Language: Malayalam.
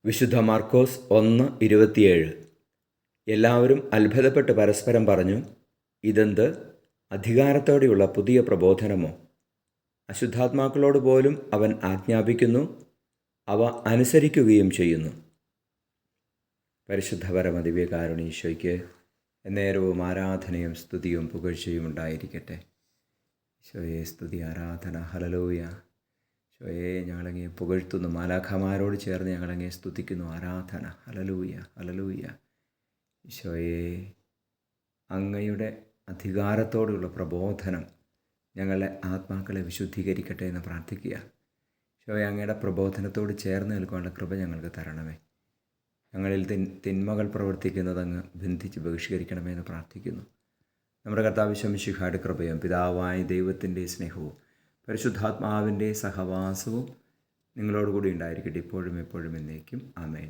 വിശുദ്ധ മാർക്കോസ് 1:27. എല്ലാവരും അത്ഭുതപ്പെട്ട് പരസ്പരം പറഞ്ഞു, ഇതെന്ത് അധികാരത്തോടെയുള്ള പുതിയ പ്രബോധനമോ? അശുദ്ധാത്മാക്കളോട് പോലും അവൻ ആജ്ഞാപിക്കുന്നു, അവ അനുസരിക്കുകയും ചെയ്യുന്നു. പരിശുദ്ധ പരമദിവ്യകാരുണ്യ എന്നേരവും ആരാധനയും സ്തുതിയും പുകഴ്ചയും ഉണ്ടായിരിക്കട്ടെ. ഈശോയെ സ്തുതി, ആരാധന, ഹല്ലേലൂയ. ഈശോയെ ഞങ്ങളങ്ങേ പുകഴ്ത്തുന്നു, മാലാഖമാരോട് ചേർന്ന് ഞങ്ങളങ്ങേ സ്തുതിക്കുന്നു. ആരാധന, ഹല്ലേലൂയ, ഹല്ലേലൂയ. ഈശോയെ, അങ്ങയുടെ അധികാരത്തോടുള്ള പ്രബോധനം ഞങ്ങളുടെ ആത്മാക്കളെ വിശുദ്ധീകരിക്കട്ടെ എന്ന് പ്രാർത്ഥിക്കുക. ഈശോയെ, അങ്ങയുടെ പ്രബോധനത്തോട് ചേർന്ന് നിൽക്കാനുള്ള കൃപ ഞങ്ങൾക്ക് തരണമേ. ഞങ്ങളിൽ തിന്മകൾ പ്രവർത്തിക്കുന്നത് അങ്ങ് ബന്ധിച്ച് ബഹിഷ്കരിക്കണമെന്ന് പ്രാർത്ഥിക്കുന്നു. നമ്മുടെ കർത്താവ് മിശിഹായുടെ കൃപയും പിതാവായ ദൈവത്തിൻ്റെ സ്നേഹവും പരിശുദ്ധാത്മാവിൻ്റെ സഹവാസവും നിങ്ങളോടുകൂടി ഉണ്ടായിരിക്കട്ടെ, ഇപ്പോഴും എപ്പോഴും എന്നേക്കും. ആമേൻ.